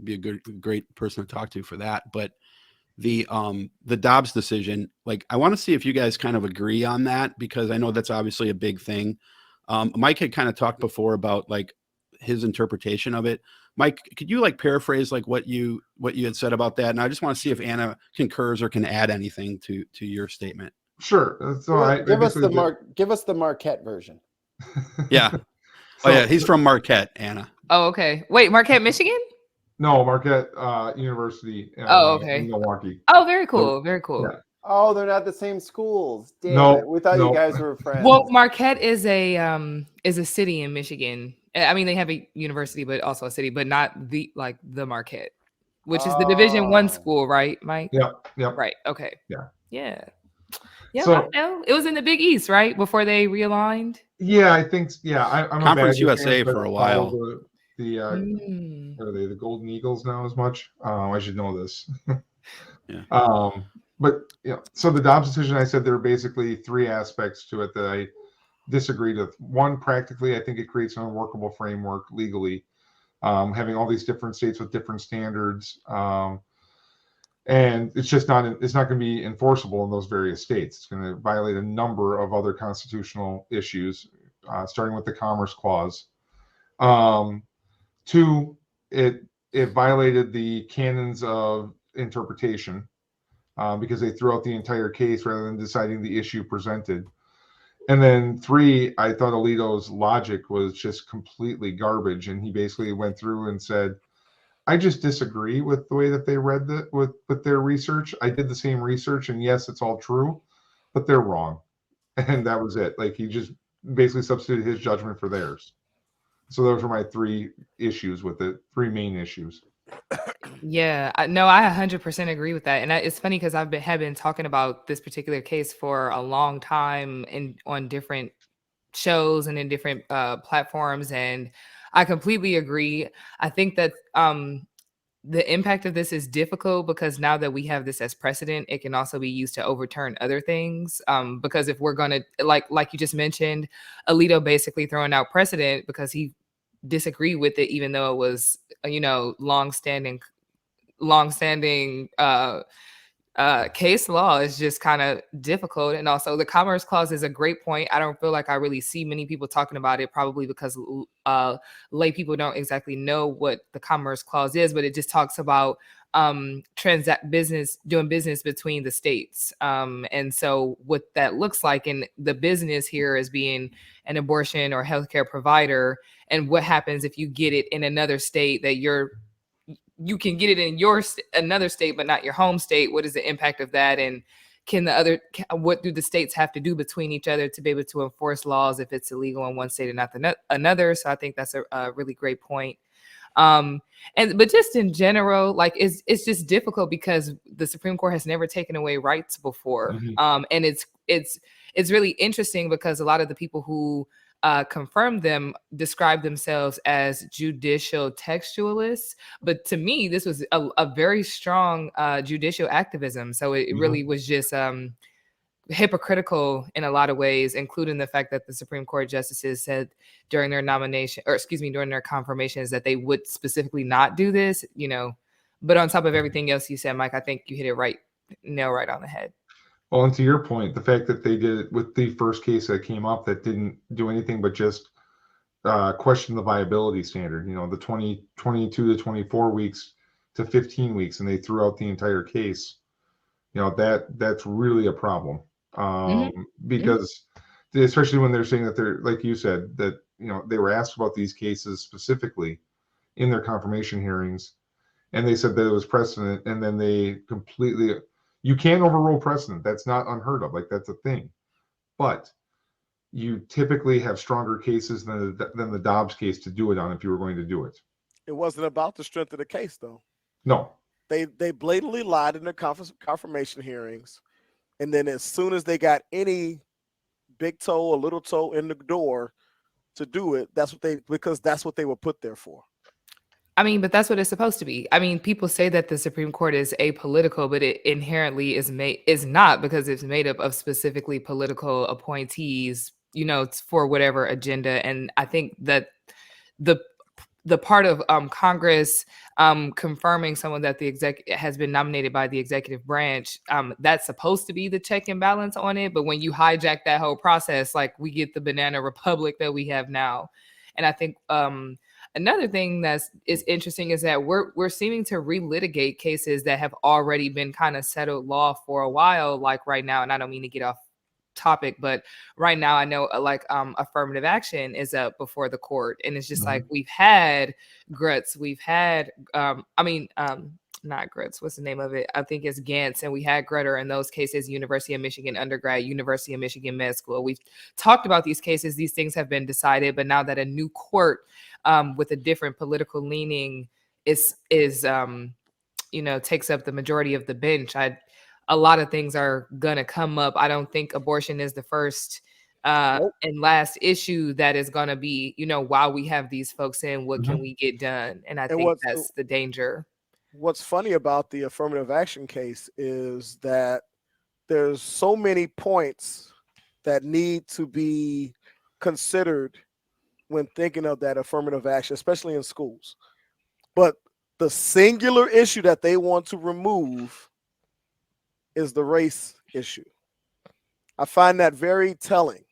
be a great person to talk to for that. But the Dobbs decision, like I want to see if you guys kind of agree on that, because I know that's obviously a big thing. Mike had kind of talked before about like his interpretation of it. Mike, could you like paraphrase like what you had said about that? And I just want to see if Anna concurs or can add anything to your statement. Sure. So Give us the Marquette version. Yeah. So, Oh yeah, he's from Marquette, Anna. Oh, okay. Wait, Marquette, Michigan? No, Marquette University. Oh, okay. In Milwaukee. Oh, very cool. Very cool. Yeah. Oh, they're not the same schools. Damn No, it. We thought no. you guys were friends. Well, Marquette is a city in Michigan. I mean, they have a university, but also a city, but not the Marquette, which is the Division I Oh. school, right, Mike? Yep. Right. Okay. Yeah. Yeah. Yeah. So- I know. It was in the Big East, right? Before they realigned. Yeah, I think. Yeah, I'm Conference a Badger USA fan, for but a I while. follow the are they the Golden Eagles now as much? I should know this. Yeah. But so the Dobbs decision, I said there were basically three aspects to it that I disagreed with. One, practically, I think it creates an unworkable framework legally, having all these different states with different standards, and it's just not going to be enforceable in those various states. It's going to violate a number of other constitutional issues, starting with the Commerce Clause. Two, it violated the canons of interpretation. Because they threw out the entire case rather than deciding the issue presented. And then three, I thought Alito's logic was just completely garbage. And he basically went through and said, I just disagree with the way that they read with their research. I did the same research, and yes, it's all true, but they're wrong. And that was it. Like he just basically substituted his judgment for theirs. So those were my three issues with it, three main issues. Yeah, I 100% agree with that. And it's funny because have been talking about this particular case for a long time and on different shows and in different platforms. And I completely agree. I think that the impact of this is difficult because now that we have this as precedent, it can also be used to overturn other things. Because if we're going to, like you just mentioned, Alito basically throwing out precedent because he disagreed with it, even though it was, long-standing case law is just kind of difficult. And also the Commerce Clause is a great point. I don't feel like I really see many people talking about it, probably because lay people don't exactly know what the Commerce Clause is, but it just talks about doing business between the states. And so what that looks like in the business here is being an abortion or healthcare provider. And what happens if you get it in another state that you can get it in another state, but not your home state? What is the impact of that? And what do the states have to do between each other to be able to enforce laws if it's illegal in one state and not another? So I think that's a really great point. But just in general, like it's just difficult because the Supreme Court has never taken away rights before. Mm-hmm. And it's really interesting because a lot of the people who confirmed them describe themselves as judicial textualists, but to me this was a very strong judicial activism. So it really was just hypocritical in a lot of ways, including the fact that the Supreme Court justices said during their during their confirmations that they would specifically not do this, but on top of everything else you said, Mike, I think you hit it nail right on the head. Well, and to your point, the fact that they did it with the first case that came up that didn't do anything but just question the viability standard, the 22 to 24 weeks to 15 weeks, and they threw out the entire case, that's really a problem. Because especially when they're saying that they're, like you said, that, you know, they were asked about these cases specifically in their confirmation hearings, and they said that it was precedent, and then they completely, you can't overrule precedent. That's not unheard of. Like, that's a thing. But you typically have stronger cases than the Dobbs case to do it on if you were going to do it. It wasn't about the strength of the case, though. No. They blatantly lied in their confirmation hearings, and then as soon as they got any big toe or little toe in the door to do it, because that's what they were put there for. I mean, but that's what it's supposed to be. I mean, people say that the Supreme Court is apolitical, but it inherently is not, because it's made up of specifically political appointees, you know, for whatever agenda. And I think that the part of Congress confirming someone that has been nominated by the executive branch, that's supposed to be the check and balance on it. But when you hijack that whole process, like, we get the banana republic that we have now. And I think another thing is interesting is that we're seeming to relitigate cases that have already been kind of settled law for a while, like right now. And I don't mean to get off topic, but right now I know affirmative action is up before the court, and it's just like, we've had Grutz, we've had not Grutz, what's the name of it? I think it's Gantz, and we had Grutter in those cases, University of Michigan undergrad, University of Michigan med school. We've talked about these cases, these things have been decided, but now that a new court with a different political leaning is takes up the majority of the bench, a lot of things are going to come up. I don't think abortion is the first and last issue that is going to be, while we have these folks in, what can we get done? And I think that's the danger. What's funny about the affirmative action case is that there's so many points that need to be considered when thinking of that affirmative action, especially in schools. But the singular issue that they want to remove is the race issue. I find that very telling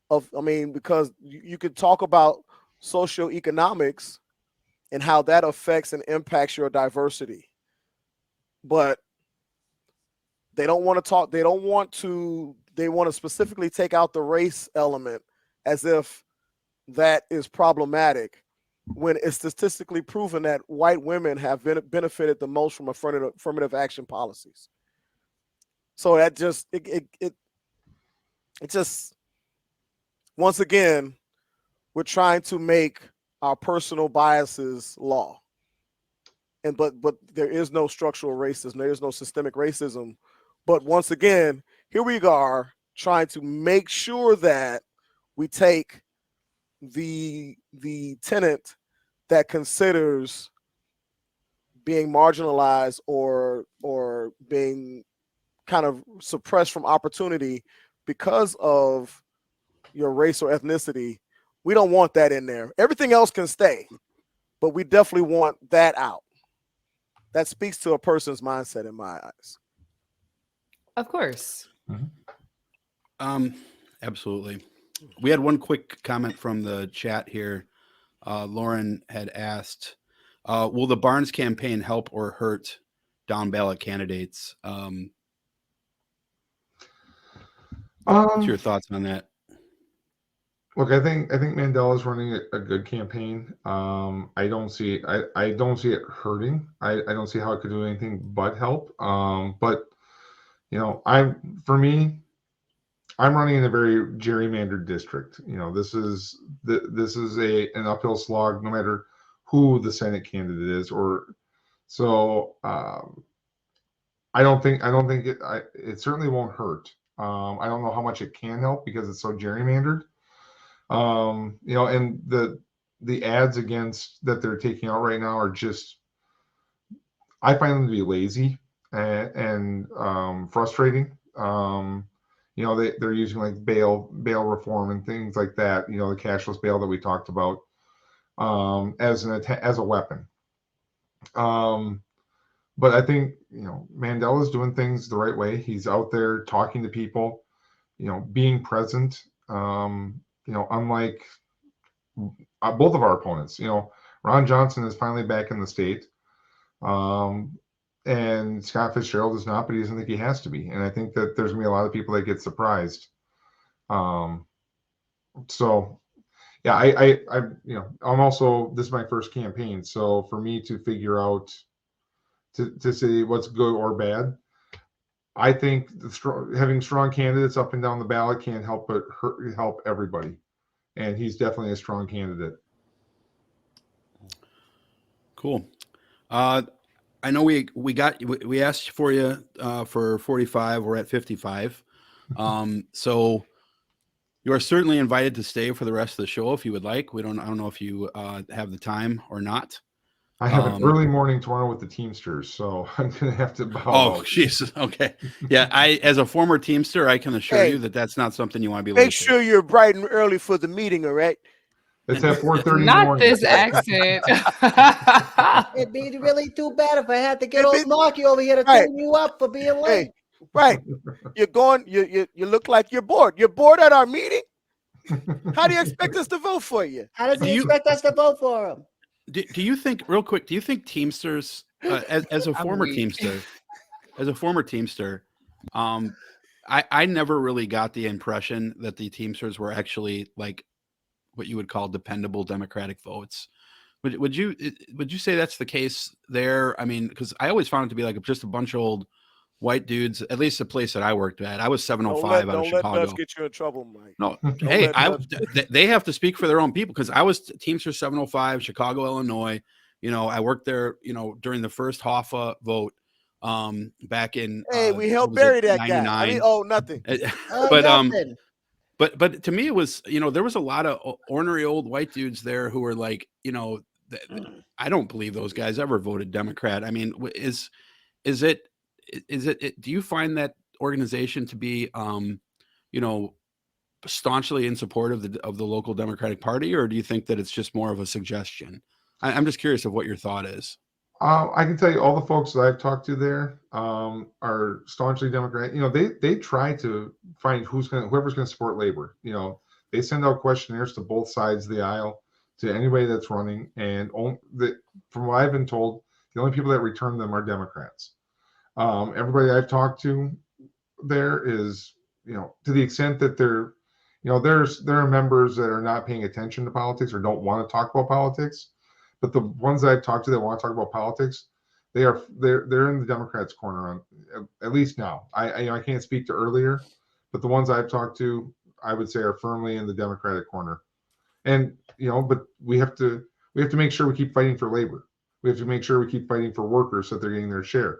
because you could talk about socioeconomics and how that affects and impacts your diversity. But they want to specifically take out the race element as if that is problematic, when it's statistically proven that white women have benefited the most from affirmative action policies. So that just it just, once again, we're trying to make our personal biases law. But there is no structural racism, there is no systemic racism. But once again, here we are trying to make sure that we take the tenant that considers being marginalized or being kind of suppressed from opportunity because of your race or ethnicity. We don't want that in there. Everything else can stay, but we definitely want that out. That speaks to a person's mindset in my eyes. Of course. Absolutely. We had one quick comment from the chat here. Lauren had asked, will the Barnes campaign help or hurt down ballot candidates? What's your thoughts on that? Look, I think Mandela is running a good campaign. I don't see it hurting. I don't see how it could do anything but help. But I'm running in a very gerrymandered district. This is an uphill slog, no matter who the Senate candidate is. I don't think it certainly won't hurt. I don't know how much it can help because it's so gerrymandered. And the ads against that they're taking out right now are just, I find them to be lazy and frustrating. They're using like bail reform and things like that. The cashless bail that we talked about as a weapon. But I think Mandela's doing things the right way. He's out there talking to people, being present. Unlike both of our opponents, Ron Johnson is finally back in the state, and Scott Fitzgerald is not, but he doesn't think he has to be. And I think that there's gonna be a lot of people that get surprised So yeah, I I'm also, this is my first campaign, so for me to figure out to say what's good or bad, I think having strong candidates up and down the ballot can't help but help everybody, and he's definitely a strong candidate. Cool. I know we asked for you for 45. We're at 55. So you are certainly invited to stay for the rest of the show if you would like. I don't know if you have the time or not. I have an early morning tomorrow with the Teamsters, so I'm gonna have to bow Oh, out. Jesus. Okay. Yeah, as a former Teamster, I can assure Hey, you that that's not something you want to be late Make sure you're bright and early for the meeting, all right? It's at 4:30 in the Not morning. this accent. It'd be really too bad if I had to get It'd old be- Marky over here to Right. tune you up for being late. Hey, right. You're going, you look like you're bored. You're bored at our meeting? How do you expect us to vote for you? How does Do he you- expect us to vote for him? Do you think, real quick, do you think Teamsters, as a I'm former weak. Teamster, I never really got the impression that the Teamsters were actually like what you would call dependable Democratic votes. Would you say that's the case there? I mean, because I always found it to be like just a bunch of old white dudes. At least the place that I worked at, I was 705 out of Don't let Chicago. Nuts get you in trouble, Mike. No, Don't hey, let Nuts- they have to speak for their own people because I was Teamster 705, Chicago, Illinois. You know, I worked there. You know, during the first Hoffa vote, back in Hey, we helped what was it, bury that guy. I mean, 99. nothing. But Nothing. but to me it was, you know, there was a lot of ornery old white dudes there who were like, you know, I don't believe those guys ever voted Democrat. I mean, is it do you find that organization to be you know, staunchly in support of the local Democratic Party, or do you think that it's just more of a suggestion? I'm just curious of what your thought is. I can tell you all the folks that I've talked to there are staunchly Democrat. You know, they try to find whoever's going to support labor. You know, they send out questionnaires to both sides of the aisle to anybody that's running, and from what I've been told, the only people that return them are Democrats. Everybody I've talked to there is, you know, to the extent that there are members that are not paying attention to politics or don't want to talk about politics. But the ones that I've talked to that want to talk about politics, they're in the Democrats' corner at least now. I can't speak to earlier, but the ones I've talked to, I would say, are firmly in the Democratic corner. And but we have to make sure we keep fighting for labor. We have to make sure we keep fighting for workers so that they're getting their share.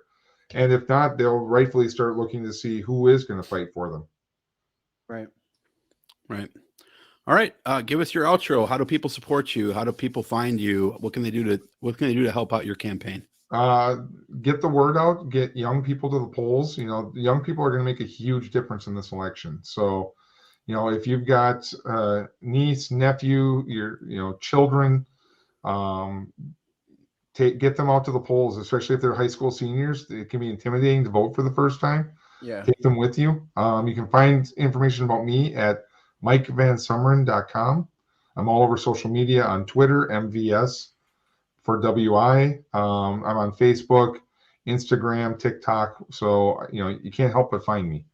And if not, they'll rightfully start looking to see who is going to fight for them. Right. All right. Give us your outro. How do people support you? How do people find you? What can they do to help out your campaign? Get the word out, get young people to the polls. You know, the young people are going to make a huge difference in this election. So, you know, if you've got niece, nephew, your children, get them out to the polls, especially if they're high school seniors. It can be intimidating to vote for the first time. Yeah. Take them with you. You can find information about me at MikeVanSomeren.com. I'm all over social media on Twitter, MVS for WI. I'm on Facebook, Instagram, TikTok. So, you can't help but find me.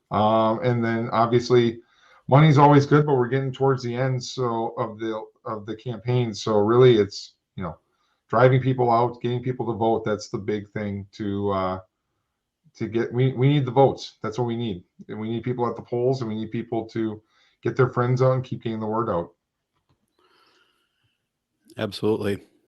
And then obviously money's always good, but we're getting towards the end of the campaign. So really it's, driving people out, getting people to vote. That's the big thing to get. We need the votes. That's what we need. And we need people at the polls, and we need people to get their friends out and keep getting the word out. Absolutely.